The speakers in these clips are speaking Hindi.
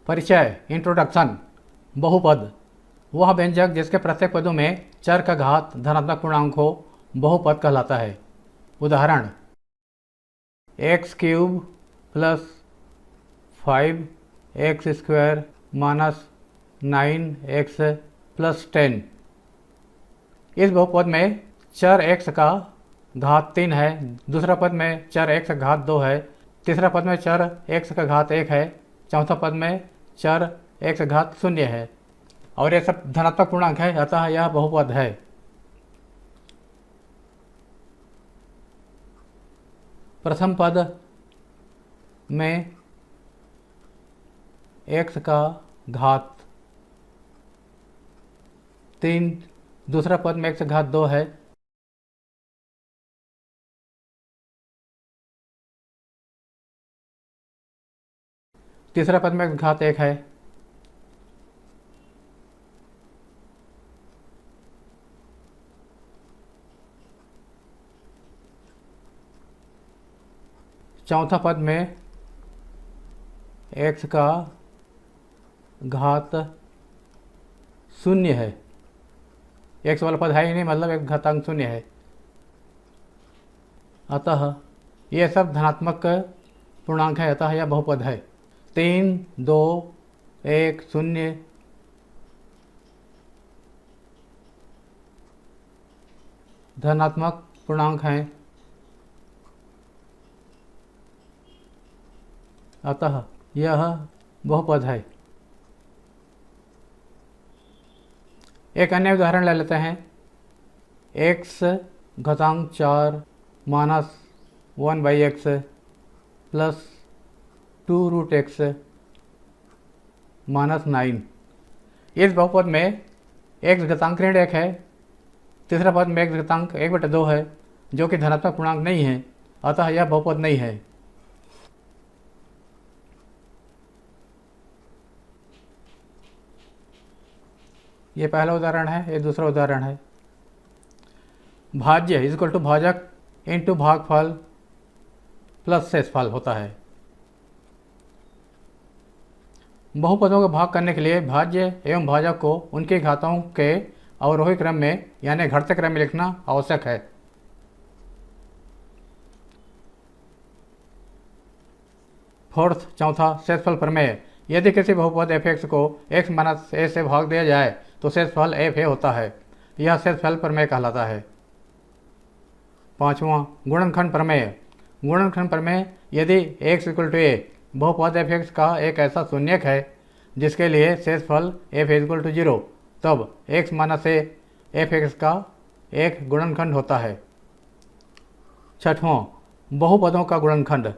परिचय इंट्रोडक्शन। बहुपद वह व्यंजक जिसके प्रत्येक पदों में चर का घात धनात्मक पूर्णांक हो बहुपद कहलाता है। उदाहरण x³ + 5x² - 9x + 10। इस बहुपद में चर x का घात 3 है, दूसरा पद में चर x का घात 2 है, तीसरा पद में चर x का घात 1 है, चौथा पद में चर x का घात 0 है और ये सब धनात्मक पूर्णांक है, अतः यह बहुपद है। प्रथम पद में x का घात 3, दूसरा पद में x का घात 2 है, तीसरा पद में x घात 1 है। चौथा पद में x का घात 0 है, x वाला पद है ही नहीं, मतलब एक घातांक 0 है, अतः ये सब धनात्मक पूर्णांक है, अतः यह बहुपद है। 3, 2, 1, 0 धनात्मक पूर्णांक हैं, अतः यह बहुपद है। एक अन्य उदाहरण ले लेते हैं। x⁴ - 1/x + 2√x - 9। इस बहुपद में x घातांक ऋण 1 है, तीसरा पद में x घातांक 1/2 है, जो कि धनात्मक पूर्णांक नहीं है, अतः यह बहुपद नहीं है। ये पहला उदाहरण है, ये दूसरा उदाहरण है। भाज्य इक्वल टू भाजक इंटू भागफल प्लस शेषफल होता है। बहुपदों का भाग करने के लिए भाज्य एवं भाजक को उनके घातों के अवरोही क्रम में यानी घटते क्रम में लिखना आवश्यक है। चौथा शेषफल प्रमेय। यदि किसी बहुपद f(x) को x - a से भाग दिया जाए तो शेषफल fa होता है, यह शेषफल प्रमेय कहलाता है। पांचवां गुणनखंड प्रमेय। गुणनखंड प्रमेय यदि x = a बहुपद f(x) का एक ऐसा शून्यक है जिसके लिए शेषफल fa = 0, तब x - a f(x) का एक गुणनखंड होता है। छठवां बहुपदों का गुणनखंड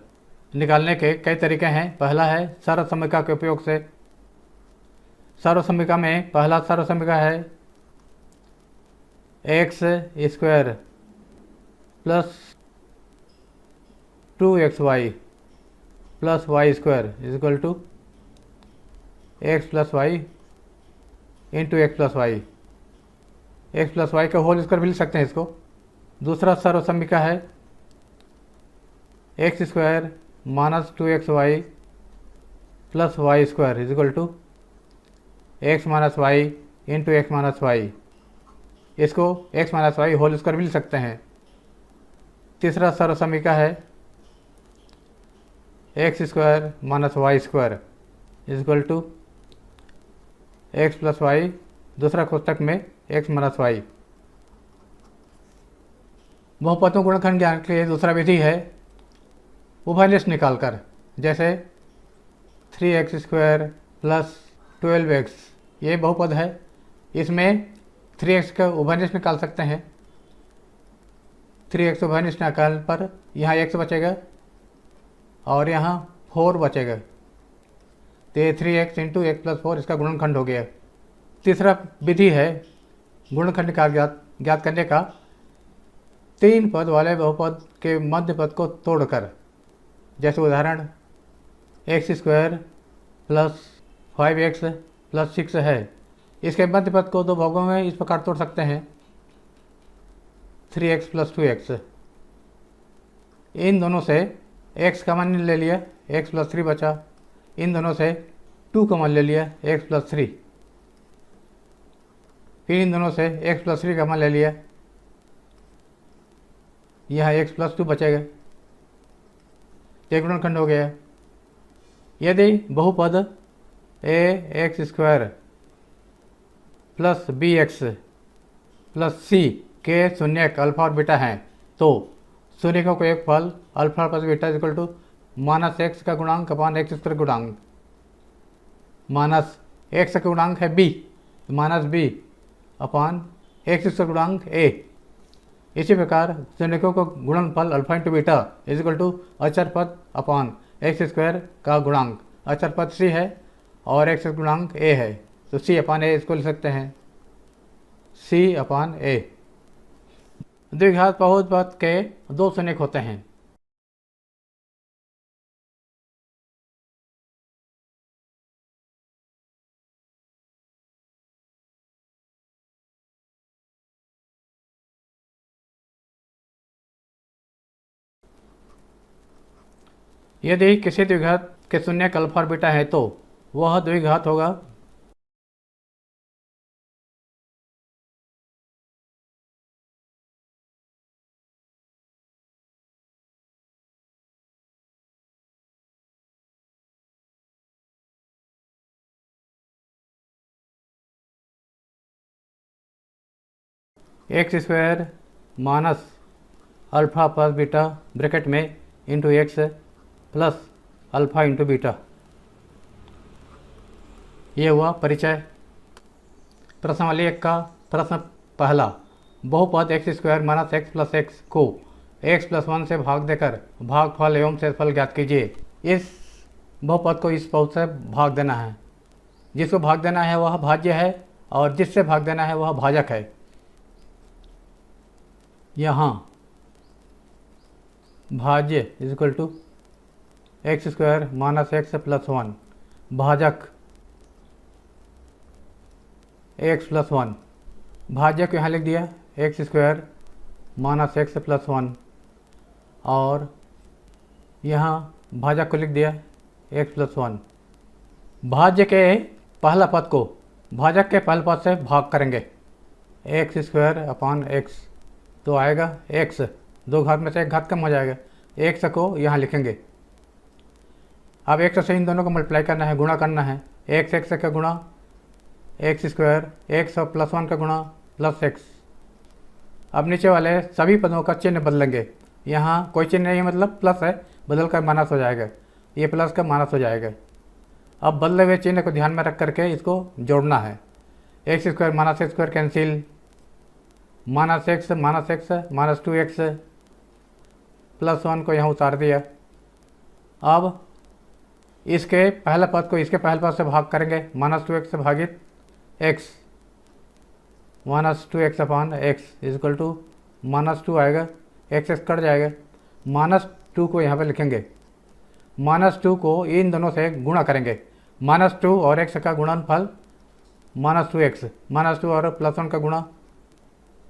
निकालने के कई तरीके हैं। पहला है सर्वसम्मिका के उपयोग से। सर्वसम्मिका में पहला सर्वसम्मिका है x² + 2xy + y² = x + y × x + y। x + y का होल स्क्वायर भी लिख सकते हैं इसको। दूसरा सर्वसम्मिका है x² - 2xy + y² = x - y × x - y। इसको x - y होल स्क्वायर भी लिख सकते हैं। तीसरा सर्वसम्मिका है x² - y² = x + y, दूसरा कोष्ठक में x - y। बहुपदों गुणनखंड ज्ञान के लिए दूसरा विधि है उभयनिष्ठ निकालकर, जैसे 3x² + 12x, ये बहुपद है। इसमें 3x का उभयनिष्ठ निकाल सकते हैं। 3x उभयनिष्ठ निकालने पर यहाँ x बचेगा और यहाँ 4 बचेगा, तो ये 3x × x + 4 इसका गुणनखंड हो गया। तीसरा विधि है गुणनखंड का ज्ञात करने का 3 पद वाले बहुपद के मध्य पद को तोड़कर, जैसे उदाहरण x² + 5x + 6 है। इसके मध्य पद को दो भागों में इस प्रकार तोड़ सकते हैं 3x + 2x। इन दोनों से x कॉमन ले लिया, x + 3 बचा। इन दोनों से 2 कॉमन ले लिया, एक्स प्लस 3, फिर इन दोनों से एक्स प्लस 3 कॉमन ले लिया, यहाँ एक्स प्लस 2 बचेगा, ये गुणनखंड हो गया। यदि बहुपद A X square plus B X plus C के शून्यक अल्फा और बीटा हैं तो शून्यकों को एक फल alpha plus beta equal to minus x का गुणांक अपान एक्स स्क्वायर गुणांक, माइनस एक्स का गुणांक है B, minus B upon x square गुणांक ए। इसी प्रकार शून्यकों को गुणनफल alpha into beta is equal to अचर पद अपान एक्स स्क्वायर का गुणांक, अचर पद सी है और एक्स गुणांक ए है, तो सी अपान ए इसको लिख सकते हैं, सी अपान ए। द्विघात बहुपद के दो शून्यक होते हैं। यदि किसी द्विघात के शून्यक अल्फा और बीटा है तो वह द्विघात होगा X square minus alpha plus beta bracket में into X plus alpha into beta. ये हुआ परिचय। प्रश्नावली 1 का प्रश्न पहला, बहुपद X square minus x plus X को एक्स प्लस 1 से भाग देकर भागफल एवं शेषफल ज्ञात कीजिए। इस बहुपद को इस बहुत से भाग देना है, जिसको भाग देना है वह भाज्य है और जिससे भाग देना है वह भाजक है। यहाँ भाज्य is equal to x square minus x plus 1, भाजक एक्स प्लस 1, भाज्य को यहाँ लिख दिया x square minus x plus 1 और यहाँ भाजक को लिख दिया एक्स प्लस 1। भाज्य के पहला पद को भाजक के पहले पद से भाग करेंगे, एक्स स्क्वायर अपान एक्स, तो आएगा एक्स, दो घात में से एक घात कम हो जाएगा, एक्स को यहाँ लिखेंगे। अब एक्स से इन दोनों को मल्टीप्लाई करना है, गुणा करना है, एक्स एक्स का गुणा एक्स स्क्वायर, एक्स और प्लस 1 का गुणा प्लस एक्स। अब नीचे वाले सभी पदों का चिन्ह बदलेंगे, यहाँ कोई चिन्ह नहीं मतलब प्लस है, बदल कर माइनस हो जाएगा, ये प्लस का माइनस हो जाएगा। अब बदले हुए चिन्ह को ध्यान में रख करके इसको जोड़ना है, x square minus x square cancel, minus x minus 2x plus 1 को यहाँ उतार दिया। अब इसके पहले पद को इसके पहले पद से भाग करेंगे, माइनस 2x से भागित x, minus 2x upon x is equal to minus 2 आएगा, एक्स कट जाएगा, माइनस 2 को यहाँ पे लिखेंगे, माइनस 2 को इन दोनों से गुणा करेंगे, माइनस 2 और x का गुणनफल माइनस 2x, माइनस 2 और प्लस 1 का गुणा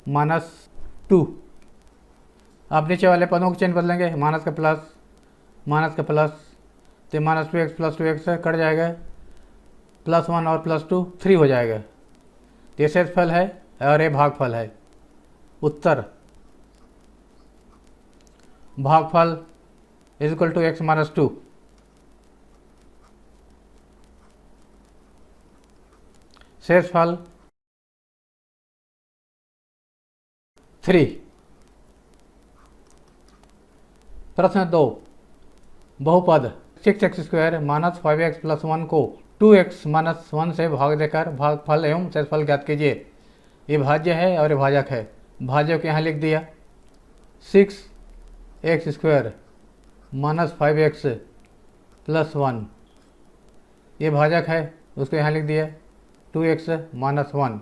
माइनस 2। अब नीचे वाले पदों के चिन्ह बदलेंगे, माइनस का प्लस, तो minus 2x plus 2x cut जाएगा, प्लस 1 और प्लस 2 3 हो जाएगा। ये शेषफल है और ये भागफल है। उत्तर भागफल is equal to x minus 2। शेषफल 3। प्रश्न 2, बहुपद 6x square minus 5x plus 1 को 2x माइनस 1 से भाग देकर भागफल एवं शेषफल ज्ञात कीजिए। ये भाज्य है और ये भाजक है। भाज्य को यहाँ लिख दिया 6x square minus 5x plus 1, ये भाजक है, उसको यहाँ लिख दिया 2x माइनस 1।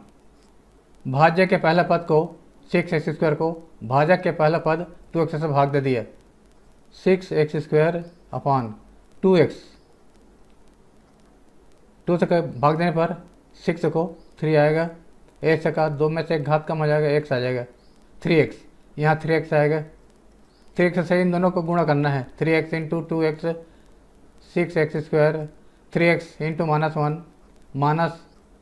भाज्य के पहले पद को 6x स्क्वायर को भाजक के पहला पद 2x से भाग दे दिया, 6x स्क्वायर अपान 2x, 2 से भाग देने पर 6 को 3 आएगा, x का 2 में से एक घात कम हो जाएगा, x आ जाएगा 3x, यहाँ 3x आएगा, 3x से इन दोनों को गुणा करना है, 3x into 2x 6x square 3x into -1 minus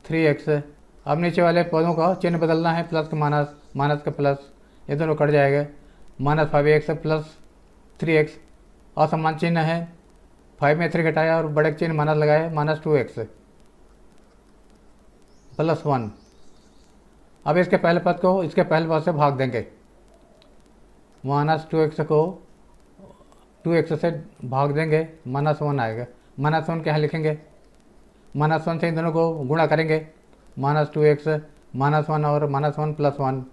3x। अब नीचे वाले पदों का चिन्ह बदलना है, प्लस का माइनस, माइनस का प्लस, ये दोनों कट जाएगा। -5x प्लस 3x, असमान चिन्ह है, 5 में 3 घटाया और बड़े चिन्ह माइनस लगाया, -2x प्लस 1। अब इसके पहले पद को इसके पहले पद से भाग देंगे। -2x को 2x से भाग देंगे, -1 आएगा। -1 के यहाँ लिखेंगे, -1 से इन दोनों को गुणा करेंगे, -2x -1 और -1 प्लस 1।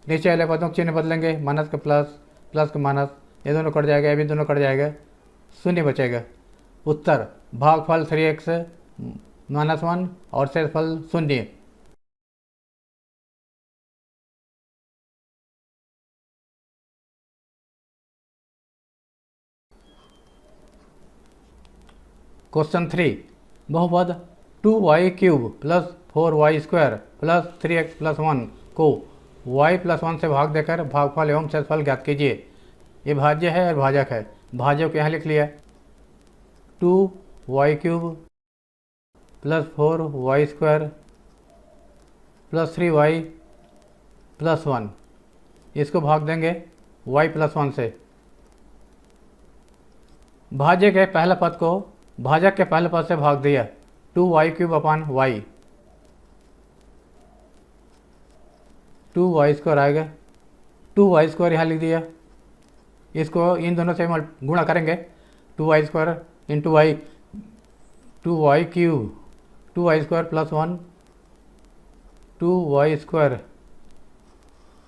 नीचे वाले पदों के चिन्ह बदलेंगे, माइनस का प्लस, प्लस का माइनस, ये दोनों कट जाएगा, ये भी दोनों कट जाएगा, शून्य बचेगा। उत्तर भागफल 3x -1 और शेषफल 0। क्वेश्चन 3, बहुपद 2y³ plus 4y² plus 3x plus 1 को y प्लस 1 से भाग देकर भागफल एवं शेषफल ज्ञात कीजिए। ये भाज्य है और भाजक है। भाज्य को यहाँ लिख लिया, 2y³ plus 4y² plus 3y plus 1, इसको भाग देंगे y प्लस 1 से। भाज्य के पहले पद को भाजक के पहले पद से भाग दिया, 2y³ अपान y, 2y² आएगा, 2y² यहाँ लिख दिया। इसको इन दोनों से गुणा करेंगे, 2y² into y, 2y³ 2y² plus 1 2y²।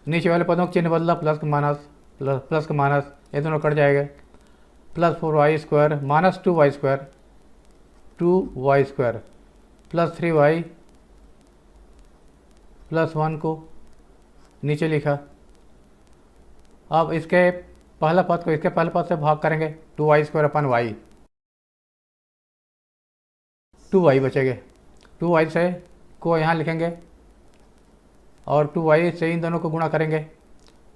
नीचे वाले पदों का चिन्ह बदला, प्लस का माइनस, प्लस का माइनस, ये दोनों कट जाएगा, plus 4y² minus 2y² 2y² plus 3y plus 1 को नीचे लिखा। अब इसके पहला पद को इसके पहले पद से भाग करेंगे, 2y² अपन y, 2y बचेंगे, 2y से को यहाँ लिखेंगे और 2y से इन दोनों को गुणा करेंगे,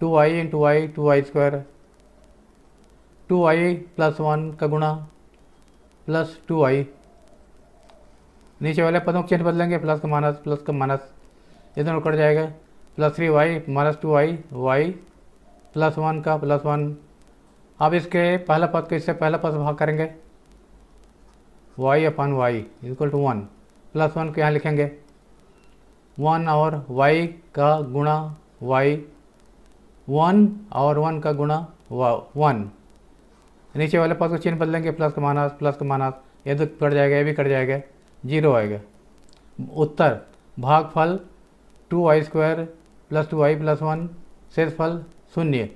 2y into y 2y², 2y plus 1 का गुणा प्लस 2y। नीचे वाले पदों के चिन्ह बदलेंगे, प्लस का माइनस, ये दोनों कट जाएगा, plus 3y minus 2y y plus 1 का प्लस 1। अब इसके पहला पद को इससे पहला पद भाग करेंगे, y upon y equal to 1, plus 1 को यहाँ लिखेंगे, 1 और y का गुणा y, 1 और 1 का गुणा 1। नीचे वाले पद को चिन्ह बदलेंगे, प्लस का माइनस, ये तो कट जाएगा, ये भी कट जाएगा, 0 आएगा। उत्तर भागफल 2y² प्लस 2y प्लस 1, शेषफल 0।